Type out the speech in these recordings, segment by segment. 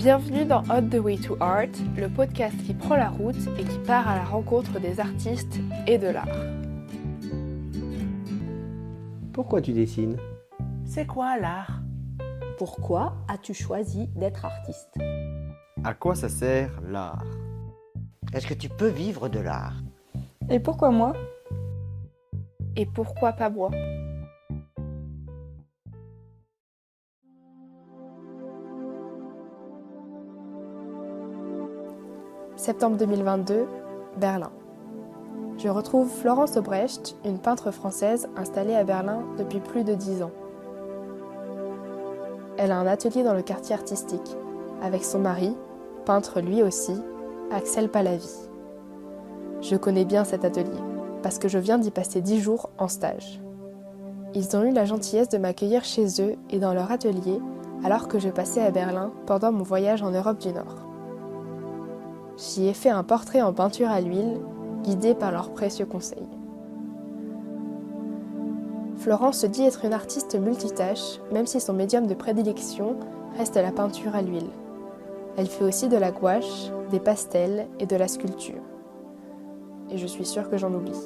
Bienvenue dans On the Way to Art, le podcast qui prend la route et qui part à la rencontre des artistes et de l'art. Pourquoi tu dessines ? C'est quoi l'art ? Pourquoi as-tu choisi d'être artiste ? À quoi ça sert l'art ? Est-ce que tu peux vivre de l'art ? Et pourquoi moi ? Et pourquoi pas moi ? Septembre 2022, Berlin. Je retrouve Florence Obrecht, une peintre française installée à Berlin depuis plus de 10 ans. Elle a un atelier dans le quartier artistique, avec son mari, peintre lui aussi, Axel Pahlavi. Je connais bien cet atelier, parce que je viens d'y passer 10 jours en stage. Ils ont eu la gentillesse de m'accueillir chez eux et dans leur atelier, alors que je passais à Berlin pendant mon voyage en Europe du Nord. J'y ai fait un portrait en peinture à l'huile, guidé par leurs précieux conseils. Florence se dit être une artiste multitâche, même si son médium de prédilection reste la peinture à l'huile. Elle fait aussi de la gouache, des pastels et de la sculpture. Et je suis sûre que j'en oublie.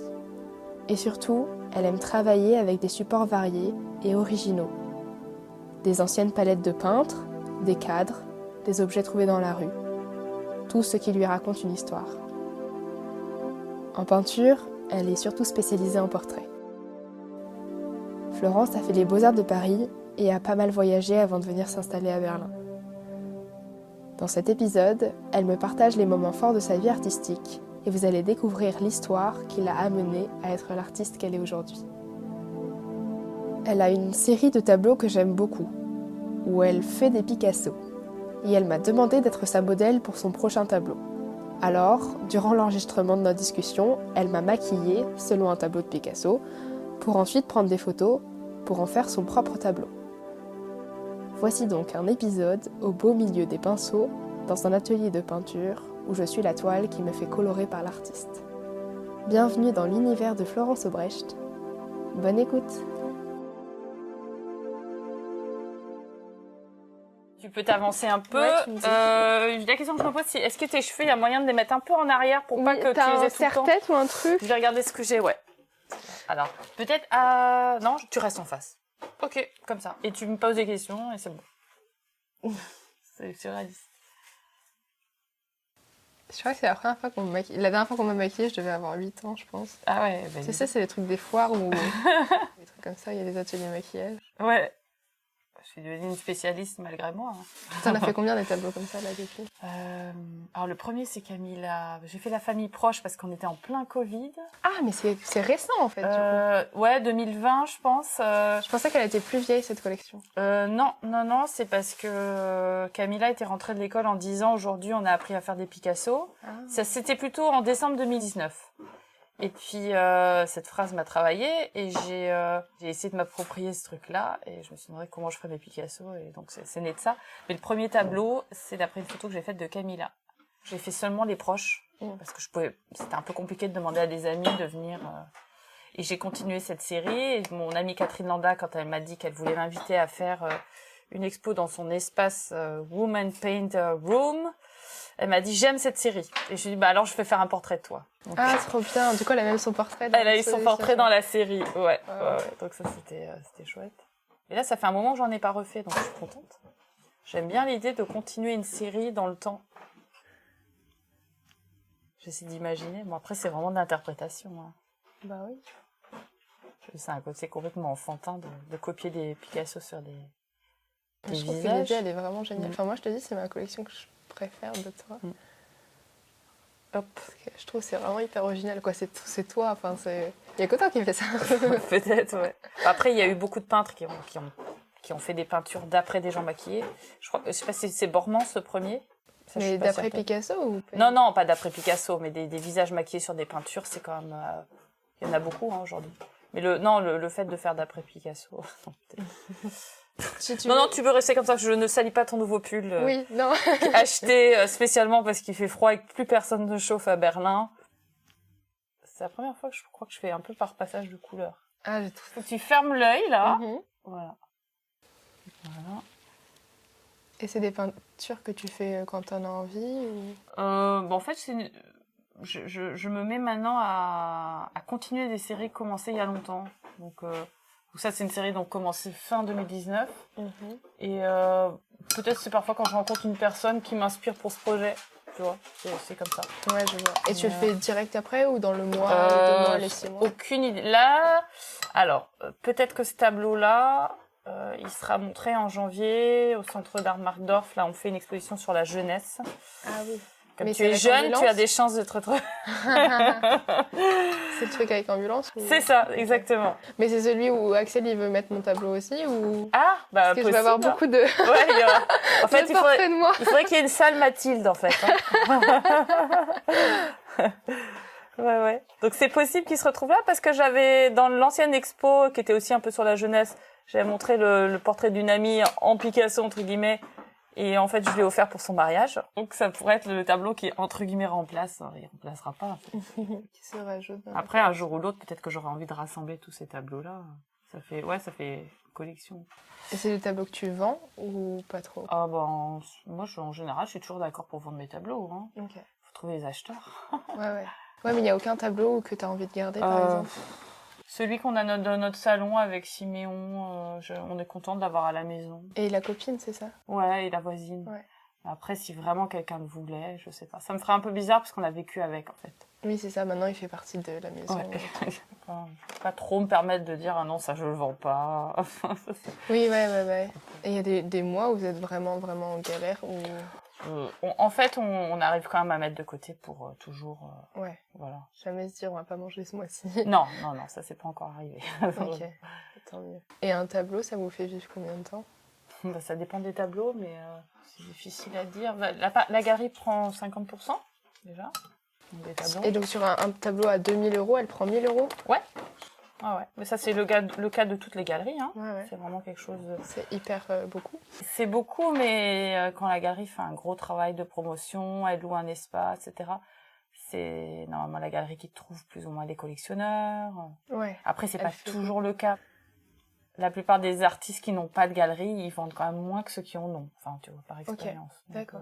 Et surtout, elle aime travailler avec des supports variés et originaux. Des anciennes palettes de peintre, des cadres, des objets trouvés dans la rue. Tout ce qui lui raconte une histoire. En peinture, elle est surtout spécialisée en portrait. Florence a fait les Beaux-Arts de Paris et a pas mal voyagé avant de venir s'installer à Berlin. Dans cet épisode, elle me partage les moments forts de sa vie artistique et vous allez découvrir l'histoire qui l'a amenée à être l'artiste qu'elle est aujourd'hui. Elle a une série de tableaux que j'aime beaucoup, où elle fait des Picasso. Et elle m'a demandé d'être sa modèle pour son prochain tableau. Alors, durant l'enregistrement de notre discussion, elle m'a maquillée selon un tableau de Picasso, pour ensuite prendre des photos, pour en faire son propre tableau. Voici donc un épisode au beau milieu des pinceaux, dans un atelier de peinture, où je suis la toile qui me fait colorer par l'artiste. Bienvenue dans l'univers de Florence Obrecht. Bonne écoute! Tu peux t'avancer un peu. Ouais, tu me dis. La question que je me pose, c'est est-ce que tes cheveux, il y a moyen de les mettre un peu en arrière pour pas que tu les t'as un aies tout le temps ? serre-tête ou un truc? Je vais regarder ce que j'ai, ouais. Alors, peut-être non, tu restes en face. Ok, comme ça. Et tu me poses des questions et c'est bon. C'est réaliste. Je crois que c'est la première fois qu'on me maquille. La dernière fois qu'on m'a maquillée, je devais avoir 8 ans, je pense. Ah ouais, bah, Tu sais, c'est les trucs des foires ou des trucs comme ça, il y a des ateliers maquillage. ouais. Je suis devenue une spécialiste malgré moi. T'en as fait combien des tableaux comme ça, là, depuis? Alors, le premier, c'est Camilla. J'ai fait la famille proche parce qu'on était en plein Covid. Ah, mais c'est récent, en fait, du coup. Ouais, 2020, je pense. Je pensais qu'elle était plus vieille, cette collection. Non, c'est parce que Camilla était rentrée de l'école en disant aujourd'hui on a appris à faire des Picasso. Ah. Ça, c'était plutôt en décembre 2019. Et puis cette phrase m'a travaillé et j'ai essayé de m'approprier ce truc-là et je me suis demandé comment je ferais mes Picasso et donc c'est né de ça. Mais le premier tableau, c'est d'après une photo que j'ai faite de Camilla. J'ai fait seulement les proches parce que c'était un peu compliqué de demander à des amis de venir. Et j'ai continué cette série. Et mon amie Catherine Landa, quand elle m'a dit qu'elle voulait m'inviter à faire une expo dans son espace Woman Paint Room, elle m'a dit j'aime cette série. Et je lui ai dit alors je vais faire un portrait de toi. Donc, Ah, trop bien. Du coup, elle a même son portrait. elle a eu son portrait dans la série. Ouais. Ah. Donc ça c'était chouette. Et là ça fait un moment que j'en ai pas refait donc je suis contente. J'aime bien l'idée de continuer une série dans le temps. J'essaie d'imaginer. Bon après c'est vraiment de l'interprétation. Hein. Bah oui. C'est un côté complètement enfantin de copier des Picasso sur des Je trouve que visages. l'idée, elle est vraiment géniale. Enfin, moi, je te dis, c'est ma collection que je préfère de toi. Hop. Parce que je trouve que c'est vraiment hyper original, quoi. C'est toi, enfin, c'est... Il y a que toi qui fais ça. Peut-être, ouais. Après, il y a eu beaucoup de peintres qui ont fait des peintures d'après des gens maquillés. Je sais pas si c'est Bormans le premier. Ça, je Mais suis pas d'après certaine. Picasso ou pas? Non, pas d'après Picasso, mais des visages maquillés sur des peintures, c'est quand même... il y en a beaucoup hein, aujourd'hui. Mais le fait de faire d'après Picasso... Non, tu peux rester comme ça, je ne salis pas ton nouveau pull. Oui, non. Acheté spécialement parce qu'il fait froid et que plus personne ne chauffe à Berlin. C'est la première fois que je crois que je fais un peu par passage de couleurs. Ah, j'ai trouvé. Faut que tu fermes l'œil, là. Mhm. Voilà. Et c'est des peintures que tu fais quand t'en as envie ou... En fait, je me mets maintenant à continuer des séries commencées il y a longtemps. Donc ça, c'est une série donc commencée fin 2019. Et peut-être c'est parfois quand je rencontre une personne qui m'inspire pour ce projet. Tu vois, c'est comme ça. Ouais, je vois. Et tu le fais direct après ou dans le mois, les 2 mois, les 6 mois? Aucune idée. Là, alors, peut-être que ce tableau-là, il sera montré en janvier au Centre d'Art Markdorf. Là, on fait une exposition sur la jeunesse. Ah oui. Comme Mais tu es jeune, tu as des chances de te retrouver. C'est le truc avec ambulance ou... C'est ça, exactement. Mais c'est celui où Axel, il veut mettre mon tableau aussi ou... Ah, bah, Parce que je vais avoir beaucoup de... Ouais, il y aura... En fait, de portraits de moi. il faudrait qu'il y ait une salle Mathilde, en fait. Hein. Ouais. Donc, c'est possible qu'il se retrouve là parce que j'avais, dans l'ancienne expo, qui était aussi un peu sur la jeunesse, j'avais montré le portrait d'une amie en Picasso, entre guillemets. Et en fait, je l'ai offert pour son mariage. Donc, ça pourrait être le tableau qui, entre guillemets, remplace. Il remplacera pas, en fait. Qui se rajoute. Après, un jour ou l'autre, peut-être que j'aurai envie de rassembler tous ces tableaux-là. Ça fait collection. Et c'est des tableaux que tu vends ou pas trop? Ah ben, moi, en général, je suis toujours d'accord pour vendre mes tableaux. Hein. Ok. Faut trouver les acheteurs. Ouais, mais il n'y a aucun tableau que tu as envie de garder, par exemple? Celui qu'on a dans notre salon avec Siméon, on est content de l'avoir à la maison. Et la copine, c'est ça? Ouais, et la voisine. Ouais. Après, si vraiment quelqu'un le voulait, je sais pas. Ça me ferait un peu bizarre parce qu'on a vécu avec, en fait. Oui, c'est ça. Maintenant, il fait partie de la maison. Ouais. Je peux pas trop me permettre de dire, ah non, ça, je le vends pas. Oui, ouais. Et il y a des mois où vous êtes vraiment, vraiment en galère ou... En fait, on arrive quand même à mettre de côté pour toujours... Ouais. Voilà. Jamais se dire, on va pas manger ce mois-ci. Non, ça, c'est pas encore arrivé. Ok, tant mieux. Et un tableau, ça vous fait vivre combien de temps? Bah, ça dépend des tableaux, mais c'est difficile à dire. La galerie prend 50%, déjà. Des tableaux. Et donc, sur un tableau à 2000 €, elle prend 1000 €? Ouais. Mais ça, c'est le cas de toutes les galeries. Hein. Ouais. C'est vraiment quelque chose... C'est hyper beaucoup. C'est beaucoup, mais quand la galerie fait un gros travail de promotion, elle loue un espace, etc., c'est normalement la galerie qui trouve plus ou moins des collectionneurs. Ouais. Après, c'est pas toujours le cas. La plupart des artistes qui n'ont pas de galerie, ils vendent quand même moins que ceux qui en ont. Enfin, tu vois, par expérience. Ok, d'accord.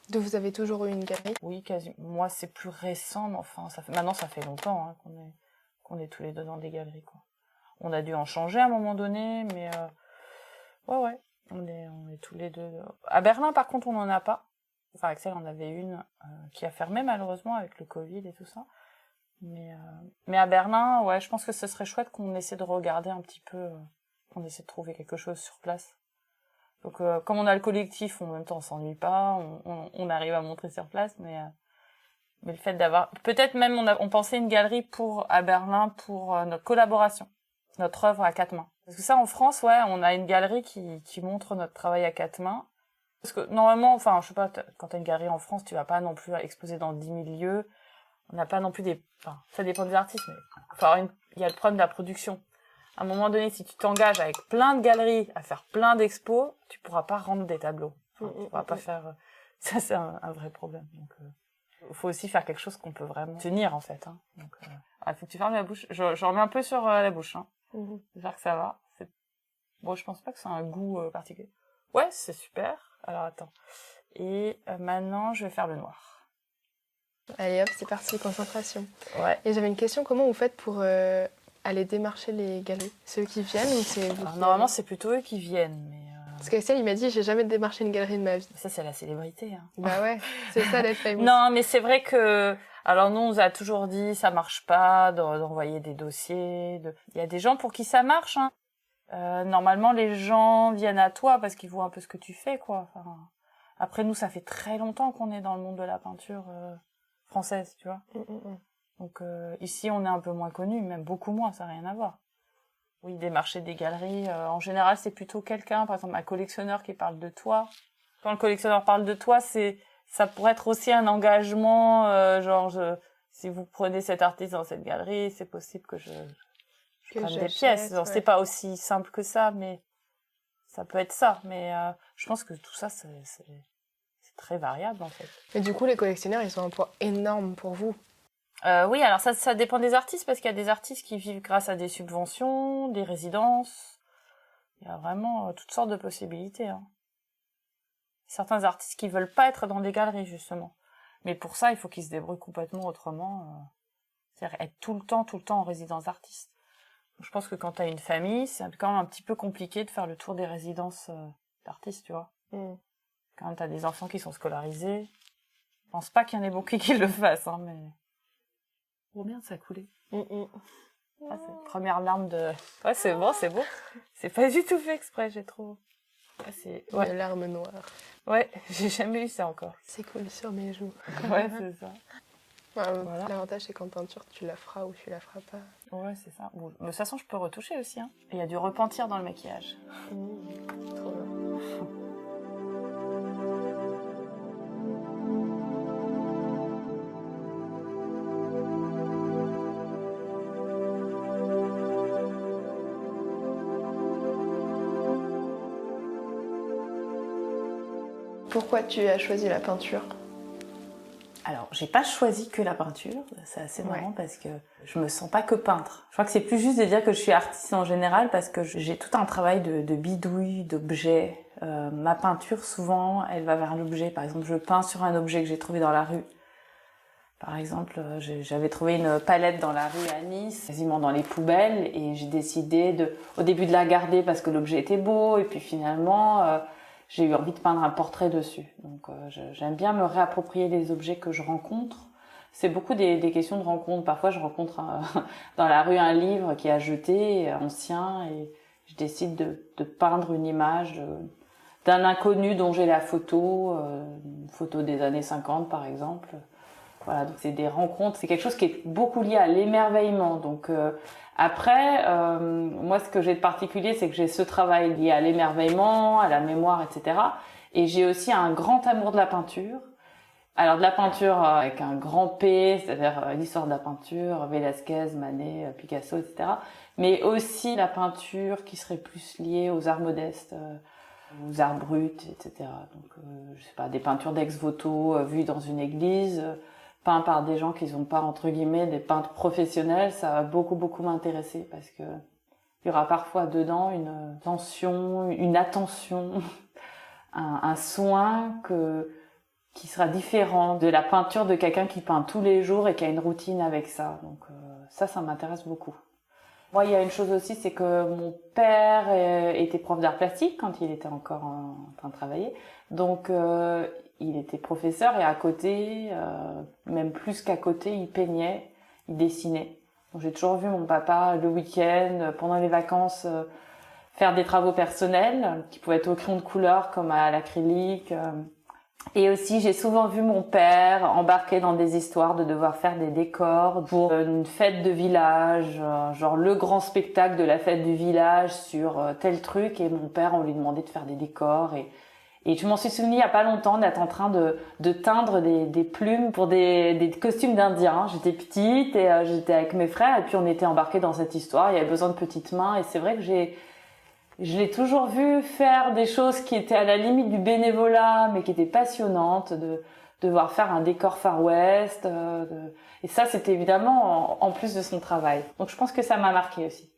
Donc, vous avez toujours eu une galerie? Oui, quasi. Moi, c'est plus récent, mais enfin, maintenant, ça fait longtemps hein, qu'on est tous les deux dans des galeries, quoi. On a dû en changer à un moment donné, mais ouais, on est tous les deux. À Berlin, par contre, on n'en a pas. Enfin, Axel en avait une qui a fermé malheureusement avec le Covid et tout ça. Mais à Berlin, ouais, je pense que ce serait chouette qu'on essaie de regarder un petit peu, qu'on essaie de trouver quelque chose sur place. Donc, comme on a le collectif, en même temps, on s'ennuie pas, on arrive à montrer sur place, mais le fait d'avoir, peut-être même on pensait une galerie à Berlin pour notre collaboration, notre œuvre à 4 mains. Parce que ça, en France, ouais, on a une galerie qui montre notre travail à 4 mains. Parce que normalement, enfin, je sais pas, quand t'as une galerie en France, tu vas pas non plus exposer dans 10 000 lieux. On n'a pas non plus enfin, ça dépend des artistes, mais il y a le problème de la production. À un moment donné, si tu t'engages avec plein de galeries à faire plein d'expos, tu pourras pas rendre des tableaux. Enfin, tu pourras pas faire, ça c'est un vrai problème. Donc, faut aussi faire quelque chose qu'on peut vraiment tenir, en fait, hein. Donc, faut que tu fermes la bouche. Je remets un peu sur la bouche, hein. J'espère que ça va. Bon, je pense pas que ça a un goût particulier. Ouais, c'est super. Alors, attends. Et maintenant, je vais faire le noir. Allez hop, c'est parti, concentration. Ouais. Et j'avais une question, comment vous faites pour aller démarcher les galeries? Ceux qui viennent ou c'est vous? Alors, normalement, c'est plutôt eux qui viennent, mais... Parce qu'Axel, il m'a dit, j'ai jamais démarché une galerie de ma vie. Ça, c'est la célébrité, hein. Bah ouais, c'est ça d'être famous. Non, mais c'est vrai que... Alors, nous, on nous a toujours dit, ça marche pas, d'envoyer des dossiers. Il y a des gens pour qui ça marche, hein. Normalement, les gens viennent à toi parce qu'ils voient un peu ce que tu fais, quoi. Enfin, après, nous, ça fait très longtemps qu'on est dans le monde de la peinture française, tu vois. Donc, ici, on est un peu moins connus, même beaucoup moins, ça n'a rien à voir. Oui, des marchés, des galeries, en général, c'est plutôt quelqu'un, par exemple, un collectionneur qui parle de toi. Quand le collectionneur parle de toi, ça pourrait être aussi un engagement, si vous prenez cet artiste dans cette galerie, c'est possible que je prenne des pièces. Genre, c'est pas aussi simple que ça, mais ça peut être ça. Mais je pense que tout ça, c'est très variable, en fait. Mais du coup, les collectionneurs, ils ont un poids énorme pour vous. Oui, alors ça dépend des artistes, parce qu'il y a des artistes qui vivent grâce à des subventions, des résidences. Il y a vraiment toutes sortes de possibilités, hein. Certains artistes qui veulent pas être dans des galeries, justement. Mais pour ça, il faut qu'ils se débrouillent complètement autrement. C'est-à-dire être tout le temps en résidence artiste. Je pense que quand t'as une famille, c'est quand même un petit peu compliqué de faire le tour des résidences d'artistes, tu vois. Quand même, t'as des enfants qui sont scolarisés. Je pense pas qu'il y en ait beaucoup qui le fassent, hein, mais... Oh merde, ça a coulé. Ah, c'est la première larme de... Ouais, c'est bon, c'est beau. C'est pas du tout fait exprès, j'ai trop... Ouais, c'est... Une larme noire. Ouais, j'ai jamais eu ça encore. C'est cool sur mes joues. Ouais, c'est ça. Voilà. L'avantage, c'est qu'en peinture, tu la feras ou tu la feras pas. Ouais, c'est ça. Bon, de toute façon, je peux retoucher aussi. Hein. Et il y a du repentir dans le maquillage. Trop bien. Pourquoi tu as choisi la peinture ? Alors, j'ai pas choisi que la peinture, c'est assez marrant parce que je me sens pas que peintre. Je crois que c'est plus juste de dire que je suis artiste en général parce que j'ai tout un travail de bidouille, d'objets. Ma peinture, souvent, elle va vers l'objet. Par exemple, je peins sur un objet que j'ai trouvé dans la rue. Par exemple, j'avais trouvé une palette dans la rue à Nice, quasiment dans les poubelles, et j'ai décidé au début de la garder parce que l'objet était beau, et puis finalement... j'ai eu envie de peindre un portrait dessus. Donc j'aime bien me réapproprier les objets que je rencontre. C'est beaucoup des questions de rencontre. Parfois je rencontre dans la rue un livre qui est à jeter, ancien, et je décide de peindre une image d'un inconnu dont j'ai la photo, une photo des années 50 par exemple. Voilà, donc c'est des rencontres, c'est quelque chose qui est beaucoup lié à l'émerveillement. Donc après, moi, ce que j'ai de particulier, c'est que j'ai ce travail lié à l'émerveillement, à la mémoire, etc. Et j'ai aussi un grand amour de la peinture. Alors, de la peinture avec un grand P, c'est-à-dire l'histoire de la peinture, Velázquez, Manet, Picasso, etc. Mais aussi la peinture qui serait plus liée aux arts modestes, aux arts bruts, etc. Donc, je sais pas, des peintures d'ex-voto vues dans une église, peint par des gens qui sont pas, entre guillemets, des peintres professionnels, ça va beaucoup m'intéresser parce que il y aura parfois dedans une tension, une attention, un soin qui sera différent de la peinture de quelqu'un qui peint tous les jours et qui a une routine avec ça. Donc ça m'intéresse beaucoup. Moi, il y a une chose aussi, c'est que mon père était prof d'art plastique quand il était encore en train de travailler. Donc, il était professeur et à côté, même plus qu'à côté, il peignait, il dessinait. Donc, j'ai toujours vu mon papa le week-end, pendant les vacances, faire des travaux personnels qui pouvaient être au crayon de couleur comme à l'acrylique. Et aussi, j'ai souvent vu mon père embarquer dans des histoires de devoir faire des décors pour une fête de village, genre le grand spectacle de la fête du village sur tel truc. Et mon père, on lui demandait de faire des décors. Et je m'en suis souvenu il y a pas longtemps d'être en train de teindre des plumes pour des costumes d'indiens. J'étais petite et j'étais avec mes frères et puis on était embarqués dans cette histoire. Il y avait besoin de petites mains et c'est vrai que je l'ai toujours vu faire des choses qui étaient à la limite du bénévolat, mais qui étaient passionnantes, de devoir faire un décor Far West. Et ça, c'était évidemment en plus de son travail. Donc je pense que ça m'a marqué aussi.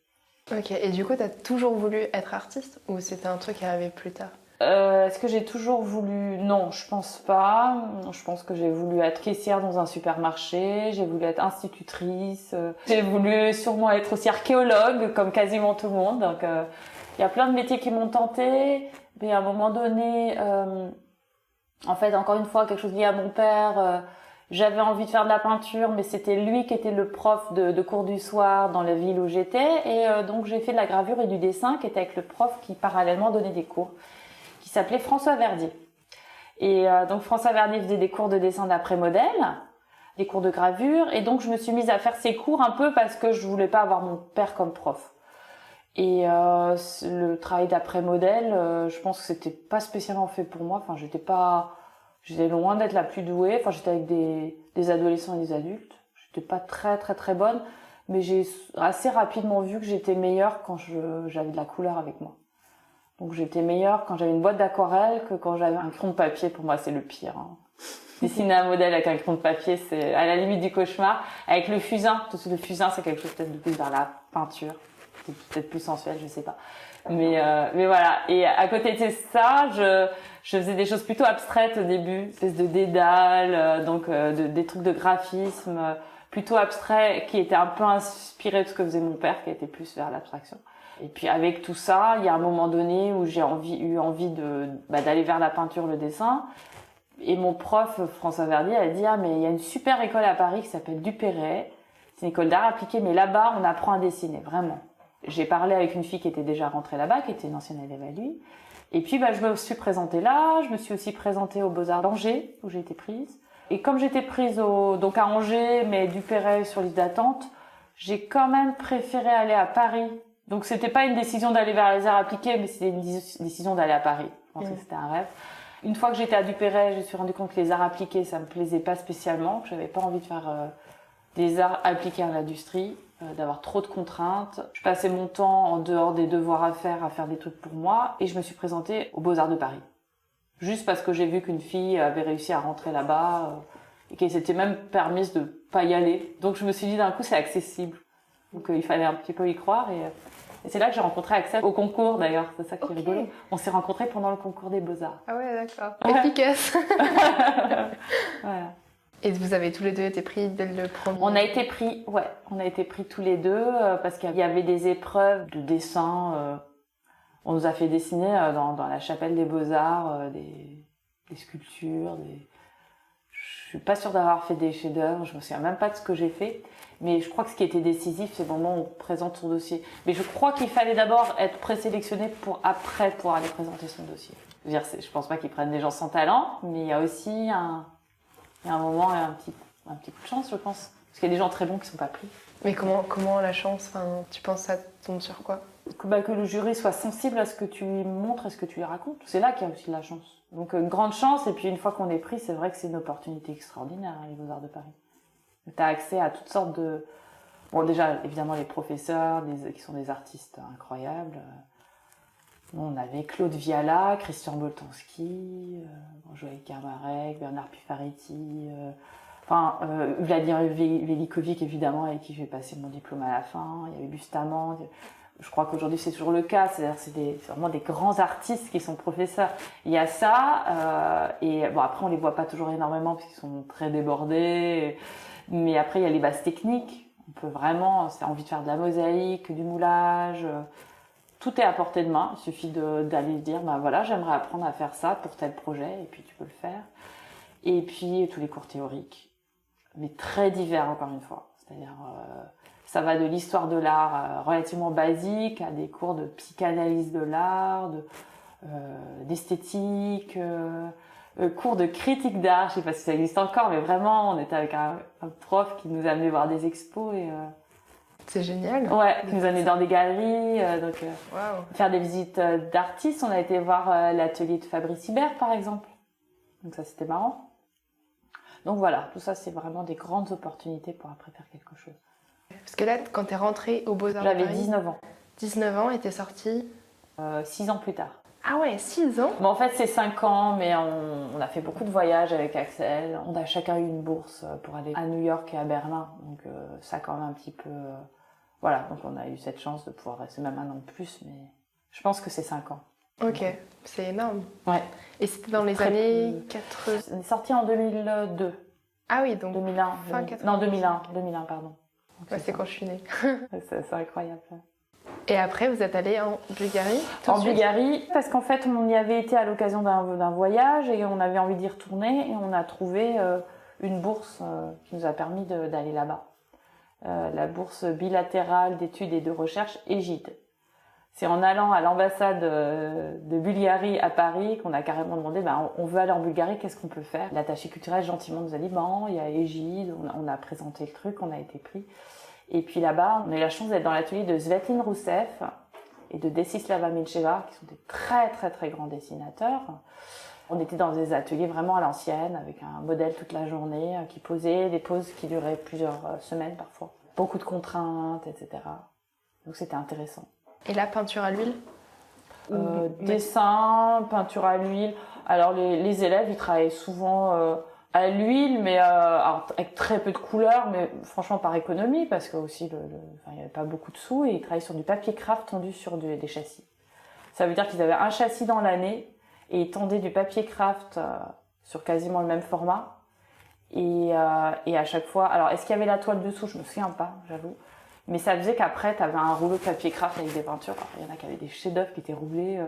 Ok, et du coup, t'as toujours voulu être artiste ou c'était un truc qui arrivait plus tard ? Est-ce que j'ai toujours voulu... Non, je pense pas. Je pense que j'ai voulu être caissière dans un supermarché, j'ai voulu être institutrice, j'ai voulu sûrement être aussi archéologue, comme quasiment tout le monde. Donc, il y a plein de métiers qui m'ont tentée, mais à un moment donné, en fait, encore une fois, quelque chose lié à mon père, j'avais envie de faire de la peinture, mais c'était lui qui était le prof de cours du soir dans la ville où j'étais, et donc j'ai fait de la gravure et du dessin, qui était avec le prof qui parallèlement donnait des cours, qui s'appelait François Verdier. Et donc François Verdier faisait des cours de dessin d'après-modèle, des cours de gravure, et donc je me suis mise à faire ces cours un peu parce que je voulais pas avoir mon père comme prof. Et le travail d'après-modèle, je pense que c'était pas spécialement fait pour moi. Enfin, j'étais loin d'être la plus douée. Enfin, j'étais avec des adolescents et des adultes. J'étais pas très bonne, mais j'ai assez rapidement vu que j'étais meilleure quand j'avais de la couleur avec moi. Donc j'étais meilleure quand j'avais une boîte d'aquarelle que quand j'avais un crayon de papier. Pour moi, c'est le pire. Hein. Dessiner un modèle avec un crayon de papier, c'est à la limite du cauchemar. Avec le fusain, le fusain, c'est quelque chose peut-être de plus vers la peinture. C'est peut-être plus sensuel, je sais pas. Mais voilà. Et à côté de ça, je faisais des choses plutôt abstraites au début, espèce de dédale, des trucs de graphisme plutôt abstraits qui étaient un peu inspirés de ce que faisait mon père, qui était plus vers l'abstraction. Et puis avec tout ça, il y a un moment donné où j'ai eu envie d'aller vers la peinture, le dessin. Et mon prof, François Verdier, a dit « Ah, mais il y a une super école à Paris qui s'appelle Duperret. C'est une école d'art appliqué, mais là-bas, on apprend à dessiner, vraiment. » J'ai parlé avec une fille qui était déjà rentrée là-bas, qui était une ancienne élève à lui. Et puis, je me suis présentée là. Je me suis aussi présentée aux Beaux-Arts d'Angers, où j'ai été prise. Et comme j'étais prise donc à Angers, mais Duperret sur liste d'attente, j'ai quand même préféré aller à Paris. Donc, c'était pas une décision d'aller vers les arts appliqués, mais c'était une décision d'aller à Paris. Je pensais que c'était un rêve. Une fois que j'étais à Duperret, je me suis rendu compte que les arts appliqués, ça me plaisait pas spécialement, que j'avais pas envie de faire des arts appliqués à l'industrie, d'avoir trop de contraintes. Je passais mon temps en dehors des devoirs à faire des trucs pour moi, et je me suis présentée aux Beaux-Arts de Paris. Juste parce que j'ai vu qu'une fille avait réussi à rentrer là-bas, et qu'elle s'était même permise de pas y aller. Donc je me suis dit d'un coup, c'est accessible. Donc il fallait un petit peu y croire, et c'est là que j'ai rencontré Axel au concours d'ailleurs, c'est ça qui est rigolo. On s'est rencontrés pendant le concours des Beaux-Arts. Ah ouais, d'accord. Efficace. Voilà. Et vous avez tous les deux été pris dès le premier? On a été pris tous les deux parce qu'il y avait des épreuves de dessin. On nous a fait dessiner dans la chapelle des Beaux-Arts des sculptures. Je suis pas sûre d'avoir fait des chefs-d'œuvre. Je me souviens même pas de ce que j'ai fait. Mais je crois que ce qui était décisif, c'est le moment où on présente son dossier. Mais je crois qu'il fallait d'abord être présélectionné pour après pouvoir aller présenter son dossier. Je pense pas qu'ils prennent des gens sans talent, mais il y a aussi un moment et un petit coup de chance, je pense. Parce qu'il y a des gens très bons qui sont pas pris. Mais comment la chance, tu penses ça tombe sur quoi? Que le jury soit sensible à ce que tu lui montres et ce que tu lui racontes. C'est là qu'il y a aussi de la chance. Donc une grande chance, et puis une fois qu'on est pris, c'est vrai que c'est une opportunité extraordinaire, les Beaux-Arts de Paris. Tu as accès à toutes sortes de... Bon, déjà, évidemment, les professeurs, qui sont des artistes incroyables. On avait Claude Viala, Christian Boltanski, Joël Kermarek, Bernard Pifaretti, Vladimir Velikovic, évidemment, avec qui j'ai passé mon diplôme à la fin. Il y avait Bustamante. Je crois qu'aujourd'hui, c'est toujours le cas. C'est-à-dire c'est vraiment des grands artistes qui sont professeurs. Il y a ça. Et bon, après, on les voit pas toujours énormément parce qu'ils sont très débordés. Mais après, il y a les bases techniques. On peut vraiment, si tu as envie de faire de la mosaïque, du moulage, tout est à portée de main. Il suffit d'aller dire, voilà, j'aimerais apprendre à faire ça pour tel projet, et puis tu peux le faire. Et puis, tous les cours théoriques, mais très divers, encore une fois. C'est-à-dire, ça va de l'histoire de l'art relativement basique à des cours de psychanalyse de l'art, d'esthétique, cours de critique d'art, je sais pas si ça existe encore, mais vraiment, on était avec un prof qui nous amenait voir des expos et c'est génial. Ouais, qui nous amenait dans des galeries, Wow. faire des visites d'artistes. On a été voir l'atelier de Fabrice Hibert, par exemple. Donc ça, c'était marrant. Donc voilà, tout ça, c'est vraiment des grandes opportunités pour après faire quelque chose. Parce que là, quand t'es rentrée aux Beaux-Arts de J'avais Paris, 19 ans. 19 ans et t'es sortie 6 ans plus tard. Ah ouais, 6 ans. Bon, en fait, c'est 5 ans, mais on a fait beaucoup de voyages avec Axel. On a chacun eu une bourse pour aller à New York et à Berlin. Donc ça, quand même, un petit peu... Voilà, donc on a eu cette chance de pouvoir rester même un an de plus, mais je pense que c'est 5 ans. Ok, c'est énorme. Ouais. Et c'était dans les Très années peu. 80. On est sorti en 2002. Ah oui, donc 2001. fin 2000. 90. Non, 2001, pardon. Donc ouais, c'est quand je suis née. c'est incroyable. Et après, vous êtes allée en Bulgarie En Bulgarie, parce qu'en fait, on y avait été à l'occasion d'un voyage et on avait envie d'y retourner et on a trouvé une bourse qui nous a permis d'aller là-bas. La bourse bilatérale d'études et de recherche Égide. C'est en allant à l'ambassade de Bulgarie à Paris qu'on a carrément demandé, on veut aller en Bulgarie, qu'est-ce qu'on peut faire? L'attaché culturel gentiment nous a dit, il y a Égide, on a présenté le truc, on a été pris. Et puis là-bas, on a eu la chance d'être dans l'atelier de Svetlin Rousseff et de Desislava Milcheva, qui sont des très très très grands dessinateurs. On était dans des ateliers vraiment à l'ancienne, avec un modèle toute la journée, qui posait, des poses qui duraient plusieurs semaines parfois. Beaucoup de contraintes, etc. Donc c'était intéressant. Et la peinture à l'huile Dessin, peinture à l'huile. Alors les élèves, ils travaillaient souvent à l'huile, mais alors, avec très peu de couleurs, mais franchement par économie, parce que aussi il n'y avait pas beaucoup de sous, et ils travaillaient sur du papier craft tendu sur des châssis. Ça veut dire qu'ils avaient un châssis dans l'année, et ils tendaient du papier craft sur quasiment le même format. Et à chaque fois, alors est-ce qu'il y avait la toile dessous? Je me souviens pas, j'avoue. Mais ça faisait qu'après, tu avais un rouleau de papier craft avec des peintures. Alors, il y en a qui avaient des chefs-d'œuvre qui étaient roulés,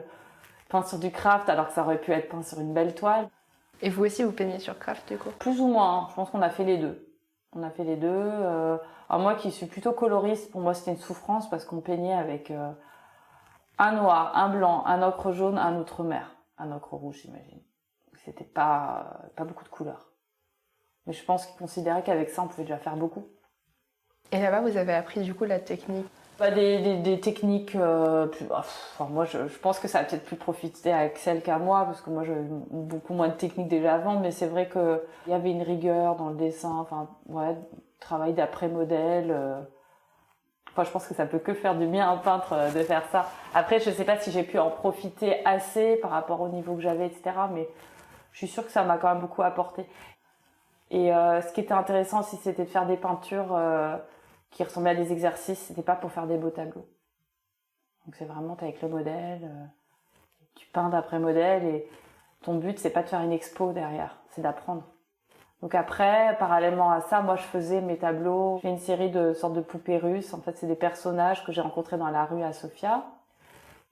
peints sur du craft, alors que ça aurait pu être peint sur une belle toile. Et vous aussi, vous peignez sur craft du coup? Plus ou moins, hein. Je pense qu'on a fait les deux. On a fait les deux. Alors moi qui suis plutôt coloriste, pour moi c'était une souffrance parce qu'on peignait avec un noir, un blanc, un ocre jaune, un outre-mer. Un ocre rouge, j'imagine. C'était pas beaucoup de couleurs. Mais je pense qu'ils considéraient qu'avec ça, on pouvait déjà faire beaucoup. Et là-bas, vous avez appris du coup la technique? Des techniques moi je pense que ça a peut-être plus profité à Axel qu'à moi parce que moi j'ai beaucoup moins de techniques déjà avant, mais c'est vrai que il y avait une rigueur dans le dessin, travail d'après modèle. Je pense que ça peut que faire du bien à un peintre de faire ça. Après je sais pas si j'ai pu en profiter assez par rapport au niveau que j'avais, etc., mais je suis sûre que ça m'a quand même beaucoup apporté. Et ce qui était intéressant aussi, c'était de faire des peintures qui ressemblaient à des exercices. C'était pas pour faire des beaux tableaux. Donc c'est vraiment, t'es avec le modèle, tu peins d'après modèle, et ton but c'est pas de faire une expo derrière, c'est d'apprendre. Donc après, parallèlement à ça, moi je faisais mes tableaux. J'ai une série de sortes de poupées russes. En fait, c'est des personnages que j'ai rencontrés dans la rue à Sofia.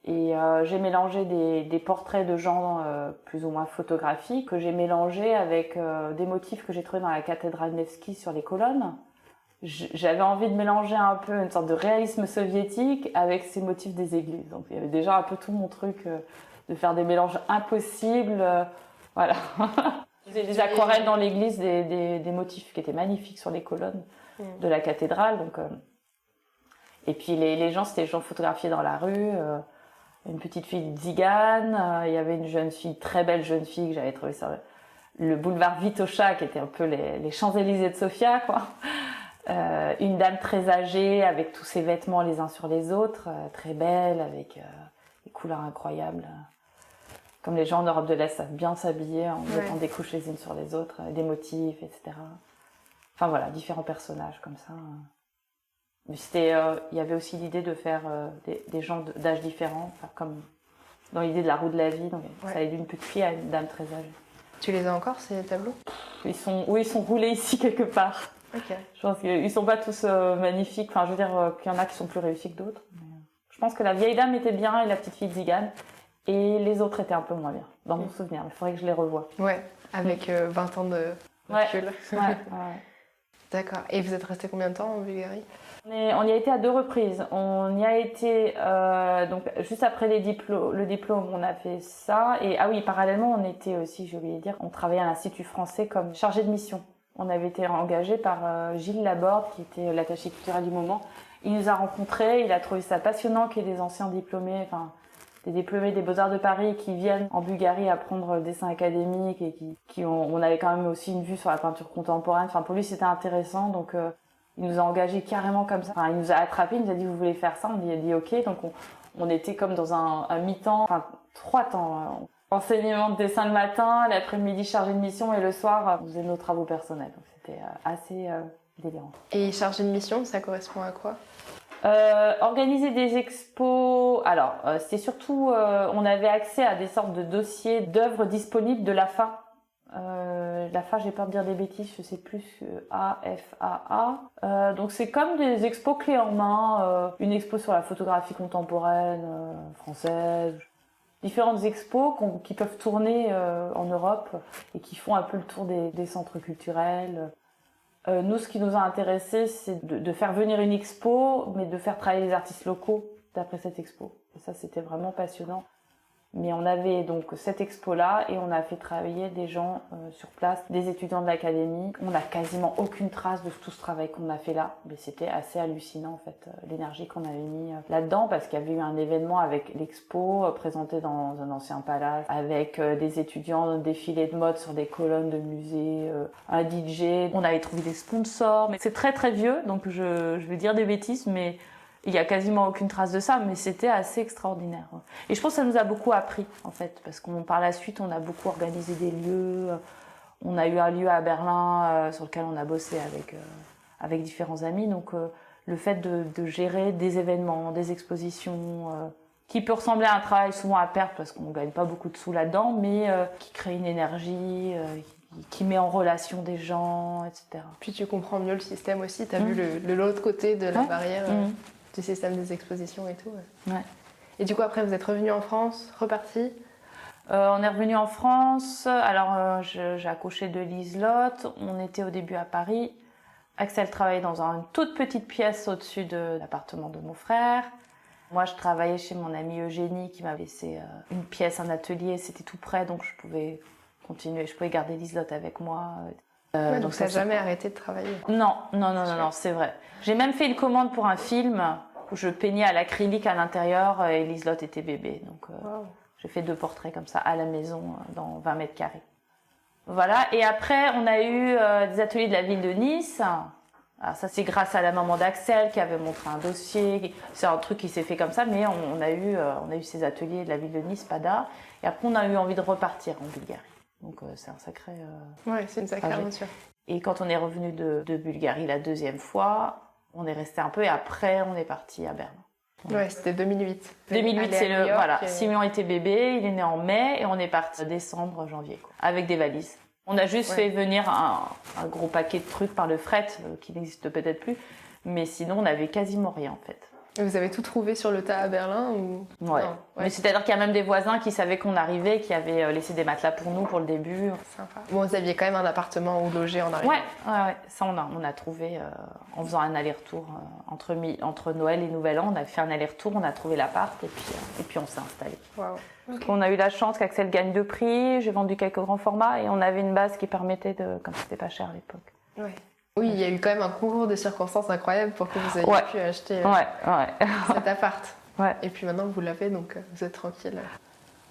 Et j'ai mélangé des portraits de gens plus ou moins photographiques que j'ai mélangés avec des motifs que j'ai trouvés dans la cathédrale Nevski sur les colonnes. J'avais envie de mélanger un peu une sorte de réalisme soviétique avec ces motifs des églises. Donc il y avait déjà un peu tout mon truc de faire des mélanges impossibles. Voilà. J'ai des aquarelles dans l'église, des motifs qui étaient magnifiques sur les colonnes de la cathédrale. Donc, et puis les gens, c'était des gens photographiés dans la rue. Une petite fille tzigane, il y avait une jeune fille, très belle jeune fille que j'avais trouvée sur le boulevard Vitosha, qui était un peu les Champs-Élysées de Sofia, quoi. Une dame très âgée avec tous ses vêtements les uns sur les autres, très belle, avec des couleurs incroyables. Comme les gens en Europe de l'Est savent bien s'habiller en mettant des couches les unes sur les autres, des motifs, etc. Enfin voilà, différents personnages comme ça. Mais il y avait aussi l'idée de faire des gens d'âge différents, comme dans l'idée de la roue de la vie. Donc ça allait d'une petite fille à une dame très âgée. Tu les as encore ces tableaux? Ils sont roulés ici quelque part. Ok. Je pense qu'ils sont pas tous magnifiques. Enfin, je veux dire qu'il y en a qui sont plus réussis que d'autres. Je pense que la vieille dame était bien et la petite fille tzigane. Et les autres étaient un peu moins bien, dans mon souvenir. Il faudrait que je les revoie. Ouais, avec 20 ans de recul. Ouais. D'accord. Et vous êtes resté combien de temps en Bulgarie? On y a été à 2 reprises. On y a été donc juste après le diplôme, on a fait ça. Et ah oui, parallèlement, on était aussi, j'ai oublié de dire, on travaillait à l'Institut français comme chargé de mission. On avait été engagé par Gilles Laborde, qui était l'attaché culturel du moment. Il nous a rencontrés, il a trouvé ça passionnant qu'il y ait des anciens diplômés, des diplômés des Beaux-Arts de Paris qui viennent en Bulgarie apprendre le dessin académique et on avait quand même aussi une vue sur la peinture contemporaine. Enfin, pour lui, c'était intéressant, donc il nous a engagés carrément comme ça. Enfin, il nous a attrapés, il nous a dit, vous voulez faire ça? On lui a dit ok, donc on était comme dans un mi-temps, 3 temps. Enseignement de dessin le matin, l'après-midi chargé de mission, et le soir, on faisait nos travaux personnels. Donc c'était assez délirant. Et chargé de mission, ça correspond à quoi? Organiser des expos. Alors, c'est surtout, on avait accès à des sortes de dossiers d'œuvres disponibles de l'AFA. L'AFA, j'ai peur de dire des bêtises, je sais plus, AFAA. Donc c'est comme des expos clés en main, une expo sur la photographie contemporaine française, différentes expos qui peuvent tourner en Europe et qui font un peu le tour des centres culturels. Nous, ce qui nous a intéressés, c'est de faire venir une expo, mais de faire travailler les artistes locaux d'après cette expo. Et ça, c'était vraiment passionnant. Mais on avait donc cette expo-là et on a fait travailler des gens sur place, des étudiants de l'académie. On n'a quasiment aucune trace de tout ce travail qu'on a fait là. Mais c'était assez hallucinant, en fait, l'énergie qu'on avait mis là-dedans, parce qu'il y avait eu un événement avec l'expo présenté dans un ancien palace, avec des étudiants défilés de mode sur des colonnes de musées, un DJ. On avait trouvé des sponsors, mais c'est très très vieux, donc je vais dire des bêtises, mais il y a quasiment aucune trace de ça, mais c'était assez extraordinaire. Et je pense que ça nous a beaucoup appris, en fait, parce qu'on par la suite, on a beaucoup organisé des lieux, On a eu un lieu à Berlin sur lequel on a bossé avec différents amis. Donc le fait de gérer des événements, des expositions, qui peut ressembler à un travail souvent à perte parce qu'on ne gagne pas beaucoup de sous là-dedans, mais qui crée une énergie, qui met en relation des gens, etc. Puis tu comprends mieux le système aussi, tu as vu l'autre côté de la barrière du système des expositions et tout. Ouais. Et du coup après vous êtes revenu en France, reparti? On est revenu en France, alors j'ai accouché de Liselotte, on était au début à Paris. Axel travaillait dans une toute petite pièce au-dessus de l'appartement de mon frère. Moi je travaillais chez mon amie Eugénie qui m'avait laissé une pièce, un atelier, c'était tout près donc je pouvais continuer, je pouvais garder Liselotte avec moi. Donc tu n'as jamais arrêté de travailler? Non, c'est vrai. J'ai même fait une commande pour un film où je peignais à l'acrylique à l'intérieur et Liselotte était bébé. Donc j'ai fait 2 portraits comme ça à la maison dans 20 mètres carrés. Voilà, et après on a eu des ateliers de la ville de Nice. Alors ça c'est grâce à la maman d'Axel qui avait montré un dossier. C'est un truc qui s'est fait comme ça, mais on a eu ces ateliers de la ville de Nice, Pada. Et après on a eu envie de repartir en Bulgarie. Donc c'est un sacré... Ouais, c'est une sacrée aventure. Et quand on est revenu de Bulgarie la 2e fois, on est resté un peu et après on est parti à Berlin. Ouais, c'était 2008. 2008, c'est le... Voilà, Simon était bébé, il est né en mai et on est parti décembre, janvier, quoi, avec des valises. On a juste fait venir un gros paquet de trucs par le fret, qui n'existe peut-être plus, mais sinon on n'avait quasiment rien en fait. Et vous avez tout trouvé sur le tas à Berlin ou... Ouais. Mais c'est-à-dire qu'il y a même des voisins qui savaient qu'on arrivait, qui avaient laissé des matelas pour nous pour le début. Sympa. Bon, vous aviez quand même un appartement où loger en arrivant. Ouais. Ça on a trouvé en faisant un aller-retour entre Noël et Nouvel An. On a fait un aller-retour, on a trouvé l'appart et puis on s'est installé. Waouh. Okay. On a eu la chance qu'Axel gagne 2 prix. J'ai vendu quelques grands formats et on avait une base qui permettait comme c'était pas cher à l'époque. Ouais. Oui, il y a eu quand même un concours de circonstances incroyables pour que vous ayez pu acheter cet appart. Ouais. Et puis maintenant vous l'avez, donc vous êtes tranquille.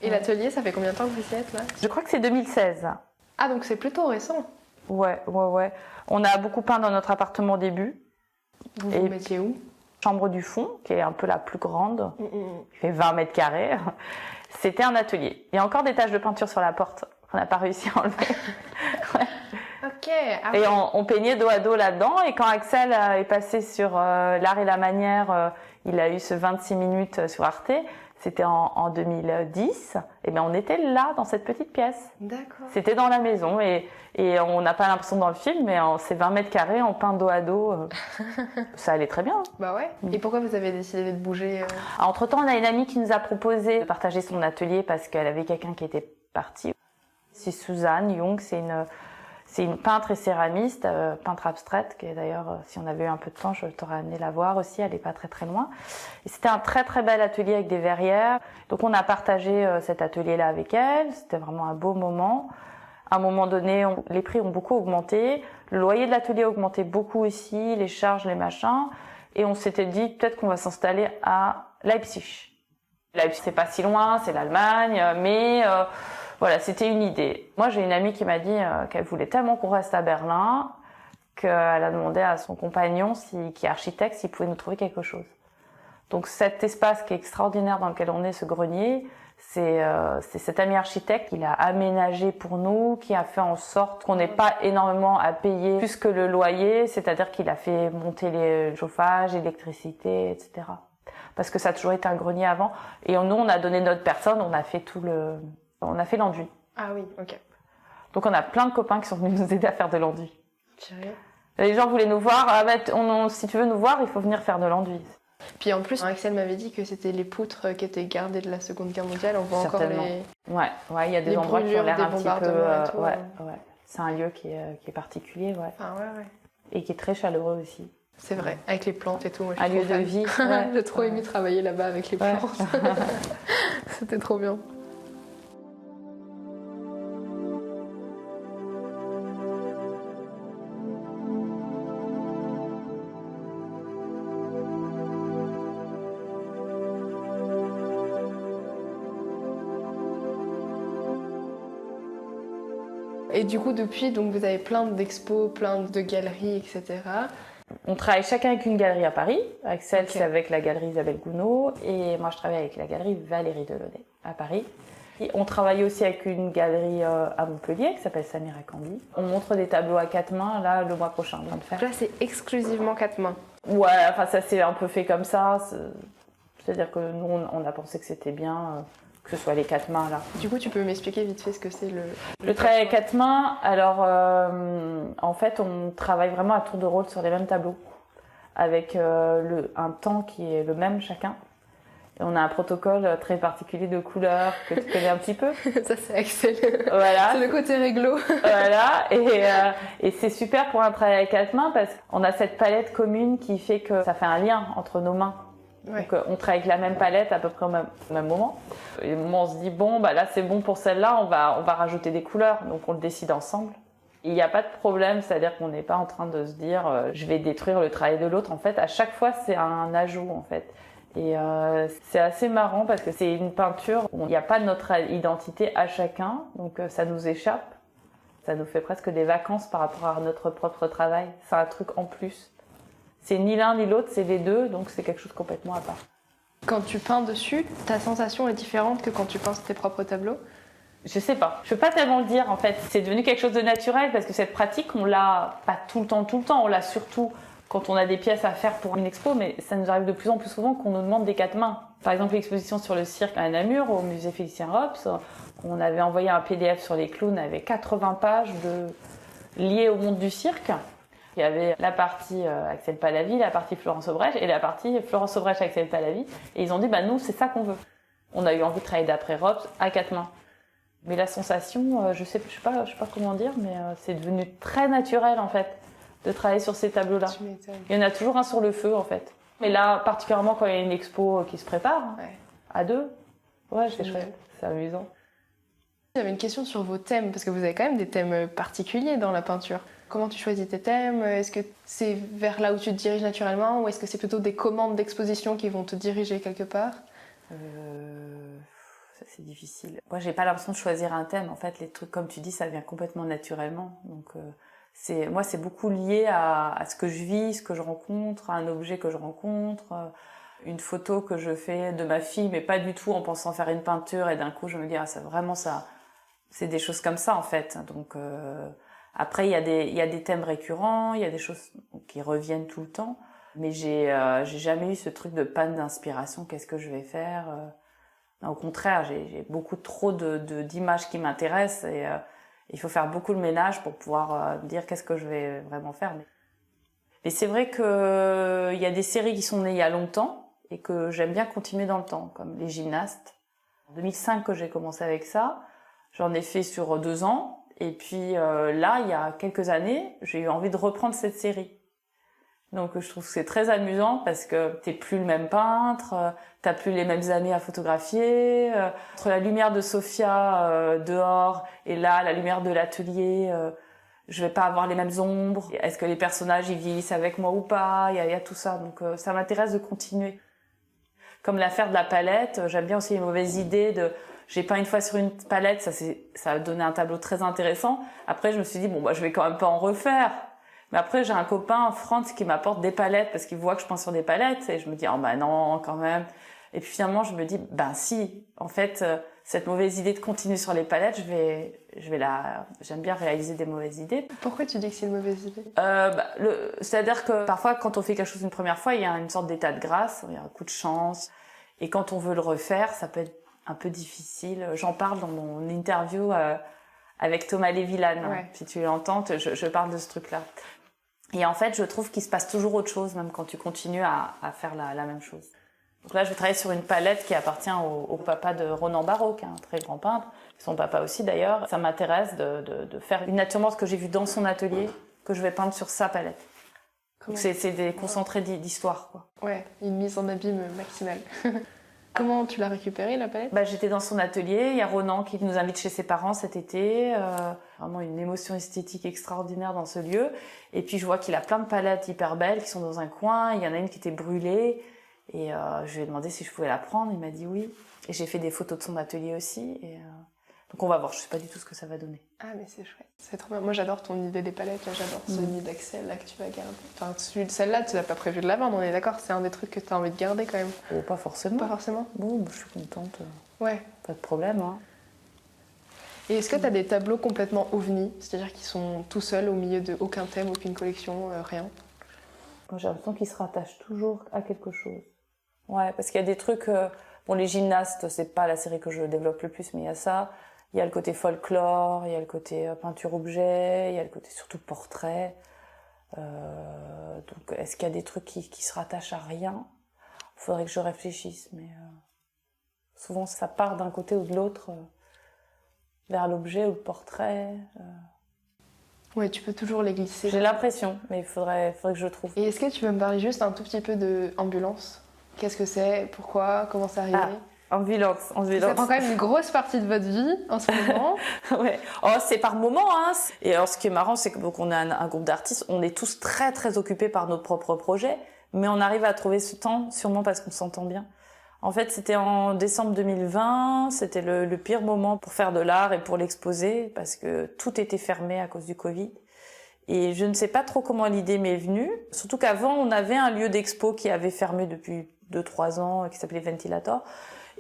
Et l'atelier, ça fait combien de temps que vous y êtes là? Je crois que c'est 2016. Ah, donc c'est plutôt récent. Ouais. On a beaucoup peint dans notre appartement au début. Vous vous mettiez où? Chambre du fond, qui est un peu la plus grande, qui fait 20 mètres carrés. C'était un atelier. Il y a encore des taches de peinture sur la porte qu'on n'a pas réussi à enlever. Ok. Ah et on peignait dos à dos là-dedans. Et quand Axel est passé sur L'Art et la Manière, il a eu ce 26 minutes sur Arte. C'était en 2010. Et bien on était là, dans cette petite pièce. D'accord. C'était dans la maison. Et on n'a pas l'impression dans le film, mais c'est 20 mètres carrés, on peint dos à dos. Ça allait très bien. Bah ouais. Et pourquoi vous avez décidé de bouger Entre-temps, on a une amie qui nous a proposé de partager son atelier parce qu'elle avait quelqu'un qui était parti. C'est Suzanne Young, c'est une peintre et céramiste, peintre abstraite, qui est d'ailleurs, si on avait eu un peu de temps, je t'aurais amené la voir aussi, elle n'est pas très très loin. Et c'était un très très bel atelier avec des verrières. Donc on a partagé cet atelier-là avec elle, c'était vraiment un beau moment. À un moment donné, les prix ont beaucoup augmenté, le loyer de l'atelier a augmenté beaucoup aussi, les charges, les machins. Et on s'était dit peut-être qu'on va s'installer à Leipzig. Leipzig, c'est pas si loin, c'est l'Allemagne, mais... Voilà, c'était une idée. Moi, j'ai une amie qui m'a dit qu'elle voulait tellement qu'on reste à Berlin qu'elle a demandé à son compagnon, qui est architecte, s'il pouvait nous trouver quelque chose. Donc cet espace qui est extraordinaire dans lequel on est, ce grenier, c'est cet ami architecte qui l'a aménagé pour nous, qui a fait en sorte qu'on n'ait pas énormément à payer plus que le loyer, c'est-à-dire qu'il a fait monter les chauffages, l'électricité, etc. Parce que ça a toujours été un grenier avant. Et nous, on a donné notre personne, on a fait on a fait l'enduit. Ah oui, ok. Donc on a plein de copains qui sont venus nous aider à faire de l'enduit. Sérieux? Les gens voulaient nous voir. Si tu veux nous voir, il faut venir faire de l'enduit. Puis en plus, Axel m'avait dit que c'était les poutres qui étaient gardées de la Seconde Guerre mondiale. On voit encore les... Ouais, il y a des endroits qui ont l'air un petit peu... Ouais. C'est un lieu qui est particulier, ouais. Ah ouais. Et qui est très chaleureux aussi. C'est vrai, avec les plantes et tout. Moi, un lieu de vie. Ouais. J'ai trop aimé travailler là-bas avec les plantes. C'était trop bien. Et du coup, depuis, donc, vous avez plein d'expos, plein de galeries, etc. On travaille chacun avec une galerie à Paris. Axel, c'est avec la galerie Isabelle Gounod. Et moi, je travaille avec la galerie Valérie Delaunay à Paris. Et on travaille aussi avec une galerie à Montpellier qui s'appelle Samir et Candy. On montre des tableaux à 4 mains, là, le mois prochain, on vient de faire. Là, c'est exclusivement 4 mains. Ouais, enfin, ça s'est un peu fait comme ça. C'est-à-dire que nous, on a pensé que c'était bien que ce soit les 4 mains, là. Du coup, tu peux m'expliquer vite fait ce que c'est Le travail à 4 mains, alors, en fait, on travaille vraiment à tour de rôle sur les mêmes tableaux, avec un temps qui est le même chacun. Et on a un protocole très particulier de couleurs que tu connais un petit peu. Ça, c'est Axel. Voilà. C'est le côté réglo. Voilà. Et c'est super pour un travail à 4 mains parce qu'on a cette palette commune qui fait que ça fait un lien entre nos mains. Ouais. Donc on travaille avec la même palette à peu près au même moment. Et au moment où on se dit, bon, bah là c'est bon pour celle-là, on va rajouter des couleurs. Donc on le décide ensemble. Il n'y a pas de problème, c'est-à-dire qu'on n'est pas en train de se dire je vais détruire le travail de l'autre. En fait, à chaque fois, c'est un ajout en fait. Et c'est assez marrant parce que c'est une peinture où il n'y a pas notre identité à chacun, donc ça nous échappe. Ça nous fait presque des vacances par rapport à notre propre travail. C'est un truc en plus. C'est ni l'un ni l'autre, c'est les deux, donc c'est quelque chose complètement à part. Quand tu peins dessus, ta sensation est différente que quand tu peins tes propres tableaux? Je sais pas. Je peux pas tellement le dire en fait. C'est devenu quelque chose de naturel parce que cette pratique, on l'a pas tout le temps. On l'a surtout quand on a des pièces à faire pour une expo, mais ça nous arrive de plus en plus souvent qu'on nous demande des 4 mains. Par exemple, l'exposition sur le cirque à Namur, au musée Félicien Rops, on avait envoyé un PDF sur les clowns avec 80 pages liées au monde du cirque. Il y avait la partie Axel Pahlavi, la partie Florence Aubrèche et la partie Florence Aubrèche Axel Pahlavi. Et ils ont dit, bah nous, c'est ça qu'on veut. On a eu envie de travailler d'après Rops à 4 mains. Mais la sensation, je sais pas comment dire, mais c'est devenu très naturel en fait de travailler sur ces tableaux-là. Il y en a toujours un sur le feu en fait. Mais là, particulièrement quand il y a une expo qui se prépare, à 2, ouais, c'est chouette, c'est amusant. J'avais une question sur vos thèmes, parce que vous avez quand même des thèmes particuliers dans la peinture. Comment tu choisis tes thèmes? Est-ce que c'est vers là où tu te diriges naturellement, ou est-ce que c'est plutôt des commandes d'exposition qui vont te diriger quelque part? Ça c'est difficile. Moi, j'ai pas l'impression de choisir un thème. En fait, les trucs, comme tu dis, ça vient complètement naturellement. Donc, c'est beaucoup lié à ce que je vis, ce que je rencontre, à un objet que je rencontre, une photo que je fais de ma fille, mais pas du tout en pensant faire une peinture. Et d'un coup, je me dis, c'est vraiment ça. C'est des choses comme ça, en fait. Donc, après, il y a des thèmes récurrents, il y a des choses qui reviennent tout le temps. Mais j'ai jamais eu ce truc de panne d'inspiration. Qu'est-ce que je vais faire? Au contraire, j'ai beaucoup trop d'images qui m'intéressent et il faut faire beaucoup de ménage pour pouvoir me dire qu'est-ce que je vais vraiment faire. Mais c'est vrai que il y a des séries qui sont nées il y a longtemps et que j'aime bien continuer dans le temps, comme Les Gymnastes. En 2005 que j'ai commencé avec ça, j'en ai fait sur 2 ans. Et puis là, il y a quelques années, j'ai eu envie de reprendre cette série. Donc je trouve que c'est très amusant parce que t'es plus le même peintre, t'as plus les mêmes années à photographier. Entre la lumière de Sophia dehors et là, la lumière de l'atelier, je vais pas avoir les mêmes ombres. Est-ce que les personnages ils vieillissent avec moi ou pas? Il y a tout ça. Donc ça m'intéresse de continuer. Comme l'affaire de la palette, j'aime bien aussi les mauvaises idées j'ai peint une fois sur une palette, ça a donné un tableau très intéressant. Après, je me suis dit, bon, je vais quand même pas en refaire. Mais après, j'ai un copain, Franz, qui m'apporte des palettes parce qu'il voit que je peins sur des palettes. Et je me dis, non, quand même. Et puis finalement, je me dis, si. En fait, cette mauvaise idée de continuer sur les palettes, j'aime bien réaliser des mauvaises idées. Pourquoi tu dis que c'est une mauvaise idée? C'est-à-dire que parfois, quand on fait quelque chose une première fois, il y a une sorte d'état de grâce, il y a un coup de chance. Et quand on veut le refaire, ça peut être un peu difficile. J'en parle dans mon interview avec Thomas Lévillane. Ouais. Si tu l'entends, je parle de ce truc-là. Et en fait, je trouve qu'il se passe toujours autre chose, même quand tu continues à faire la même chose. Donc là, je vais travailler sur une palette qui appartient au papa de Ronan Barrault, qui est un très grand peintre. Son papa aussi, d'ailleurs. Ça m'intéresse de faire une nature morte que j'ai vue dans son atelier, que je vais peindre sur sa palette. Donc c'est des concentrés d'histoire, quoi. Ouais, une mise en abîme maximale. Comment tu l'as récupérée, la palette? J'étais dans son atelier, il y a Ronan qui nous invite chez ses parents cet été, vraiment une émotion esthétique extraordinaire dans ce lieu. Et puis je vois qu'il a plein de palettes hyper belles qui sont dans un coin, il y en a une qui était brûlée, et je lui ai demandé si je pouvais la prendre, il m'a dit oui. Et j'ai fait des photos de son atelier aussi, donc on va voir, je sais pas du tout ce que ça va donner. Ah mais c'est chouette, c'est trop bien. Moi j'adore ton idée des palettes, là j'adore celui d'Axel là que tu vas garder. Enfin celle-là tu n'as pas prévu de la vendre, on est d'accord, c'est un des trucs que tu as envie de garder quand même. Oh, pas forcément. Pas forcément? Bon, je suis contente. Ouais. Pas de problème, hein. Et est-ce que tu as des tableaux complètement ovnis, c'est-à-dire qui sont tout seuls au milieu de aucun thème, aucune collection, rien? Moi, j'ai l'impression qu'ils se rattachent toujours à quelque chose. Ouais, parce qu'il y a des trucs... Bon, les gymnastes, c'est pas la série que je développe le plus, mais il y a ça. Il y a le côté folklore, il y a le côté peinture-objet, il y a le côté surtout portrait. Donc, est-ce qu'il y a des trucs qui se rattachent à rien? Il faudrait que je réfléchisse, mais souvent ça part d'un côté ou de l'autre, vers l'objet ou le portrait. Oui, tu peux toujours les glisser. J'ai l'impression, mais il faudrait que je trouve. Et est-ce que tu peux me parler juste un tout petit peu de Ambulance? Qu'est-ce que c'est? Pourquoi? Comment c'est arrivé? Ambulance. Ça prend quand même une grosse partie de votre vie en ce moment. Ouais. Oh, c'est par moment, hein. Et alors, ce qui est marrant, c'est que donc, on a un groupe d'artistes, on est tous très très occupés par nos propres projets, mais on arrive à trouver ce temps, sûrement parce qu'on s'entend bien. En fait, c'était en décembre 2020, c'était le pire moment pour faire de l'art et pour l'exposer, parce que tout était fermé à cause du Covid. Et je ne sais pas trop comment l'idée m'est venue, surtout qu'avant, on avait un lieu d'expo qui avait fermé depuis 2-3 ans, qui s'appelait Ventilator.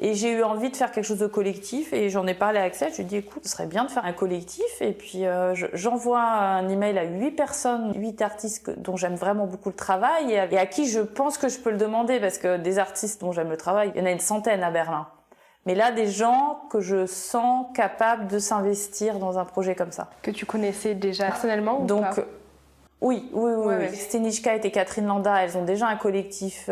Et j'ai eu envie de faire quelque chose de collectif et j'en ai parlé à Axel. Je lui ai dit, écoute, ce serait bien de faire un collectif. Et puis, j'envoie un email à 8 personnes, 8 artistes dont j'aime vraiment beaucoup le travail et à qui je pense que je peux le demander parce que des artistes dont j'aime le travail, il y en a une centaine à Berlin. Mais là, des gens que je sens capables de s'investir dans un projet comme ça. Que tu connaissais déjà personnellement ou Donc, pas? Oui. Stenichka et Catherine Landa, elles ont déjà un collectif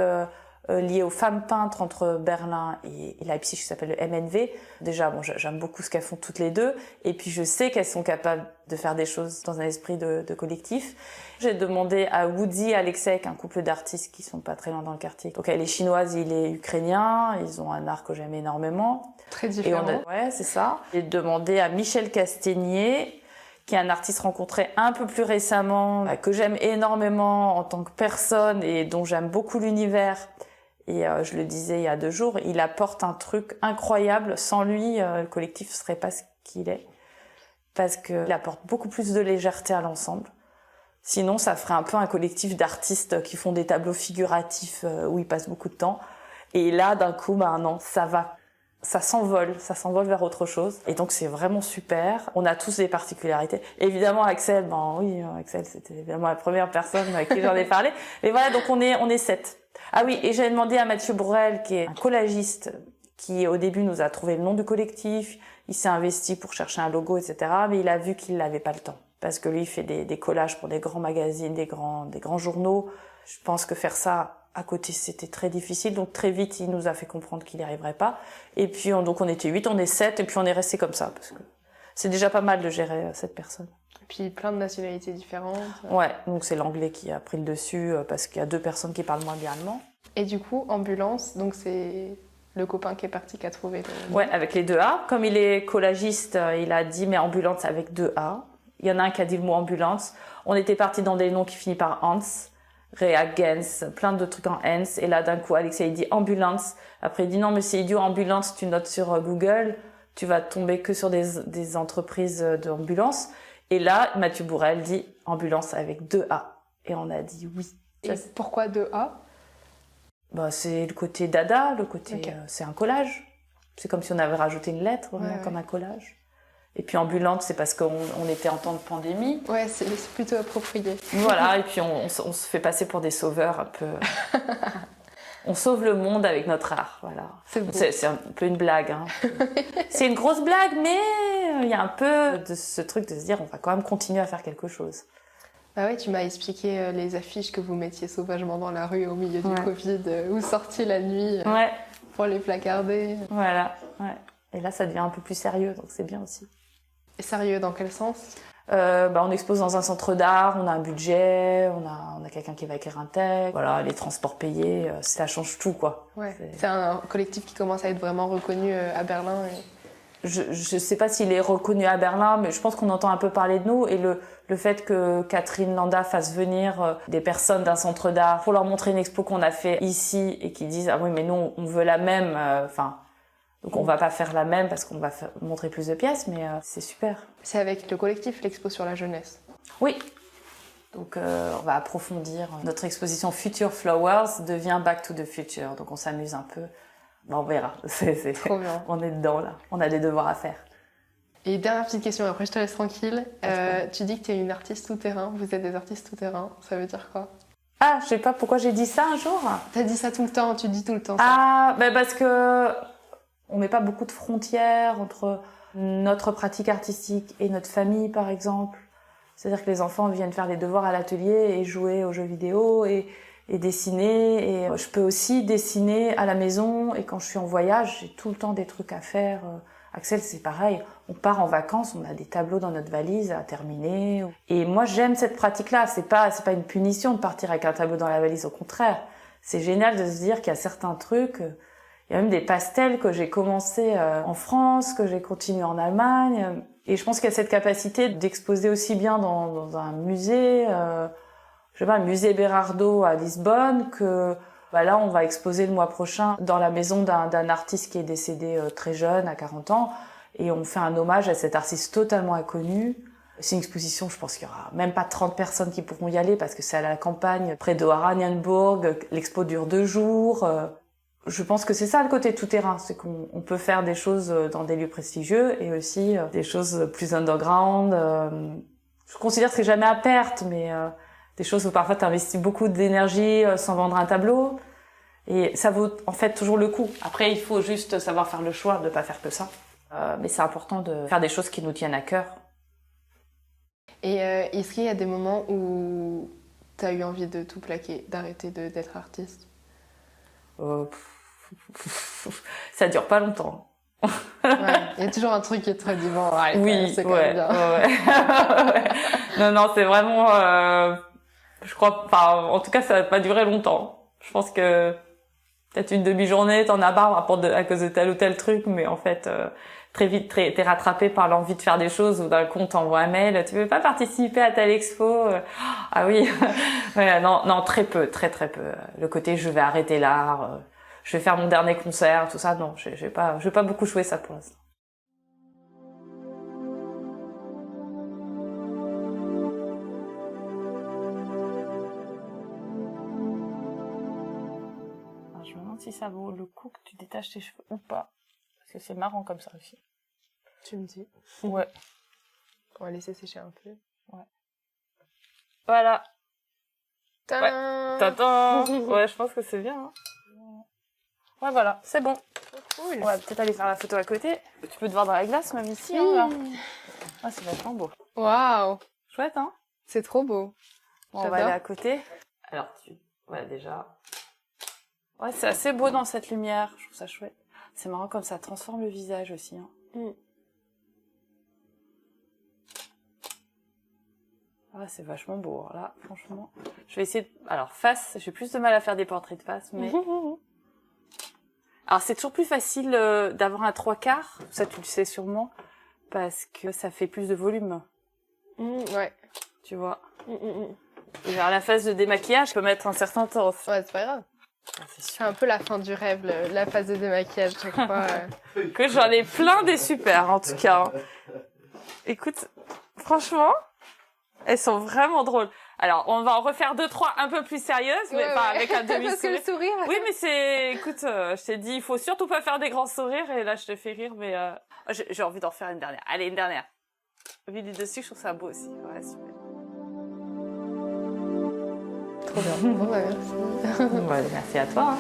lié aux femmes peintres entre Berlin et Leipzig qui s'appelle le MNV. Déjà, bon, j'aime beaucoup ce qu'elles font toutes les deux. Et puis, je sais qu'elles sont capables de faire des choses dans un esprit de collectif. J'ai demandé à Woody et Alexei, un couple d'artistes qui sont pas très loin dans le quartier. Donc, elle est chinoise, il est ukrainien. Ils ont un art que j'aime énormément. Très différent. Ouais, c'est ça. J'ai demandé à Michel Castegnier, qui est un artiste rencontré un peu plus récemment, que j'aime énormément en tant que personne et dont j'aime beaucoup l'univers. Et je le disais il y a 2 jours, il apporte un truc incroyable. Sans lui, le collectif ne serait pas ce qu'il est. Parce qu'il apporte beaucoup plus de légèreté à l'ensemble. Sinon, ça ferait un peu un collectif d'artistes qui font des tableaux figuratifs où ils passent beaucoup de temps. Et là, d'un coup, non, ça s'envole vers autre chose. Et donc, c'est vraiment super. On a tous des particularités. Évidemment, Axel, Axel, c'était évidemment la première personne à qui j'en ai parlé. Mais voilà, donc on est 7. Ah oui, et j'ai demandé à Mathieu Bourrel, qui est un collagiste, qui au début nous a trouvé le nom du collectif. Il s'est investi pour chercher un logo, etc. Mais il a vu qu'il n'avait pas le temps. Parce que lui, il fait des collages pour des grands magazines, des grands journaux. Je pense que faire ça à côté, c'était très difficile. Donc très vite, il nous a fait comprendre qu'il n'y arriverait pas. Et puis, donc on était 8, on est 7, et puis on est resté comme ça. Parce que c'est déjà pas mal de gérer 7 personnes. Et puis plein de nationalités différentes. Ouais, donc c'est l'anglais qui a pris le dessus, parce qu'il y a 2 personnes qui parlent moins bien allemand. Et du coup, Ambulance, donc c'est le copain qui est parti qui a trouvé le... Ouais, avec les 2 A. Comme il est collagiste, il a dit, mais Ambulance avec 2 A. Il y en a un qui a dit le mot ambulance. On était parti dans des noms qui finissent par Hans, Reagens, plein de trucs en Hans. Et là, d'un coup, Alexei, il dit ambulance. Après, il dit non, mais c'est idiot, ambulance, tu notes sur Google, tu vas tomber que sur des entreprises d'ambulance. Et là, Mathieu Bourrel dit ambulance avec 2 A. Et on a dit oui. Et pourquoi 2A? C'est le côté dada, le côté, Okay. C'est un collage. C'est comme si on avait rajouté une lettre, comme un collage. Et puis ambulante, c'est parce qu'on était en temps de pandémie. Ouais, c'est plutôt approprié. Voilà, et puis on se fait passer pour des sauveurs un peu. On sauve le monde avec notre art, voilà. C'est un peu une blague. Hein. C'est une grosse blague, mais il y a un peu de ce truc de se dire on va quand même continuer à faire quelque chose. Bah ouais, tu m'as expliqué les affiches que vous mettiez sauvagement dans la rue au milieu du Covid, ou sorties la nuit pour les placarder. Voilà, ouais. Et là, ça devient un peu plus sérieux, donc c'est bien aussi. Et sérieux, dans quel sens? On expose dans un centre d'art, on a un budget, on a quelqu'un qui va écrire un texte, voilà, les transports payés, ça change tout, quoi. Ouais. C'est un collectif qui commence à être vraiment reconnu à Berlin. Je sais pas s'il est reconnu à Berlin, mais je pense qu'on entend un peu parler de nous, et le fait que Catherine Landa fasse venir des personnes d'un centre d'art pour leur montrer une expo qu'on a fait ici et qui disent ah oui mais nous on veut la même, donc on va pas faire la même parce qu'on va montrer plus de pièces, mais c'est super. C'est avec le collectif l'expo sur la jeunesse. Oui. Donc on va approfondir. Notre exposition Future Flowers devient Back to the Future. Donc on s'amuse un peu. On verra. Trop bien. On est dedans là. On a des devoirs à faire. Et dernière petite question, après je te laisse tranquille. Tu dis que tu es une artiste tout-terrain, vous êtes des artistes tout-terrain, ça veut dire quoi? Ah, je sais pas pourquoi j'ai dit ça un jour. T'as dit ça tout le temps, tu dis tout le temps ça. Ah, parce que on met pas beaucoup de frontières entre notre pratique artistique et notre famille, par exemple. C'est-à-dire que les enfants viennent faire les devoirs à l'atelier et jouer aux jeux vidéo et dessiner. Et je peux aussi dessiner à la maison. Et quand je suis en voyage, j'ai tout le temps des trucs à faire. Axel, c'est pareil. On part en vacances, on a des tableaux dans notre valise à terminer. Et moi, j'aime cette pratique-là. C'est pas une punition de partir avec un tableau dans la valise. Au contraire, c'est génial de se dire qu'il y a certains trucs. Il y a même des pastels que j'ai commencé en France, que j'ai continué en Allemagne. Et je pense qu'il y a cette capacité d'exposer aussi bien dans un musée, je sais pas, le musée Berardo à Lisbonne, que là on va exposer le mois prochain dans la maison d'un artiste qui est décédé très jeune, à 40 ans, et on fait un hommage à cet artiste totalement inconnu. C'est une exposition, je pense qu'il y aura même pas 30 personnes qui pourront y aller parce que c'est à la campagne, près de Oranienburg, l'expo dure 2 jours. Je pense que c'est ça le côté tout-terrain, c'est qu'on peut faire des choses dans des lieux prestigieux et aussi des choses plus underground. Je considère que c'est jamais à perte, mais des choses où parfois tu investis beaucoup d'énergie sans vendre un tableau. Et ça vaut en fait toujours le coup. Après, il faut juste savoir faire le choix de ne pas faire que ça. Mais c'est important de faire des choses qui nous tiennent à cœur. Et est-ce qu'il y a des moments où tu as eu envie de tout plaquer, d'arrêter d'être artiste? Ça dure pas longtemps. Ouais, il y a toujours un truc qui te dit bon, allez, oui, c'est quand même bien. Ouais. Non, c'est vraiment, je crois, en tout cas, ça va pas durer longtemps. Je pense que peut-être une demi-journée, t'en as marre à cause de tel ou tel truc, mais en fait, très vite, t'es rattrapé par l'envie de faire des choses ou d'un coup, on t'envoie un mail, tu veux pas participer à telle expo? Ah oui. Ouais, non, très peu, très peu. Le côté, je vais arrêter l'art, je vais faire mon dernier concert, tout ça, non, je vais pas beaucoup jouer ça pour l'instant. Alors, je me demande si ça vaut le coup que tu détaches tes cheveux ou pas. Parce que c'est marrant comme ça aussi. Tu me dis. Ouais. On va laisser sécher un peu. Ouais. Voilà. Tadam. Tadam. Ouais, je pense que c'est bien. Hein. Ouais, voilà, c'est bon. Cool. On va peut-être aller faire la photo à côté. Tu peux te voir dans la glace, même ici. Hein, là. Ah, c'est vachement beau. Waouh. Chouette, hein? C'est trop beau. Bon, on va aller à côté. Alors, ouais, déjà. Ouais, c'est assez beau dans cette lumière. Je trouve ça chouette. C'est marrant comme ça transforme le visage aussi. Hein. Ah, c'est vachement beau. Alors là, franchement. Je vais essayer de... Alors, face, j'ai plus de mal à faire des portraits de face, mais... Alors, c'est toujours plus facile d'avoir un 3/4. Ça, tu le sais sûrement. Parce que ça fait plus de volume. Ouais. Tu vois. Et vers la phase de démaquillage, je peux mettre un certain temps. Ouais, c'est pas grave. C'est un peu la fin du rêve, la phase de démaquillage chaque fois. Que j'en ai plein des super, en tout cas. Écoute, franchement, elles sont vraiment drôles. Alors, on va en refaire 2-3 un peu plus sérieuses, mais pas avec un demi-sourire. Parce que le sourire... Oui, mais c'est... Écoute, je t'ai dit, il faut surtout pas faire des grands sourires, et là, je te fais rire, mais... J'ai envie d'en faire une dernière. Allez, une dernière. Vu du dessus, je trouve ça beau aussi. Ouais, super. Trop bien. Bon, bah, merci. Ouais, merci à toi. Hein.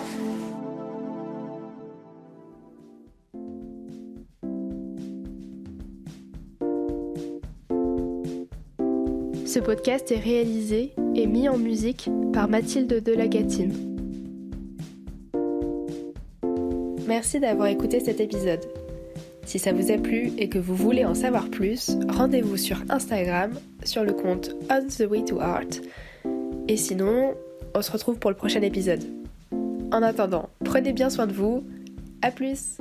Ce podcast est réalisé et mis en musique par Mathilde Delagatine. Merci d'avoir écouté cet épisode. Si ça vous a plu et que vous voulez en savoir plus, rendez-vous sur Instagram, sur le compte On the Way to Art. Et sinon, on se retrouve pour le prochain épisode. En attendant, prenez bien soin de vous. À plus!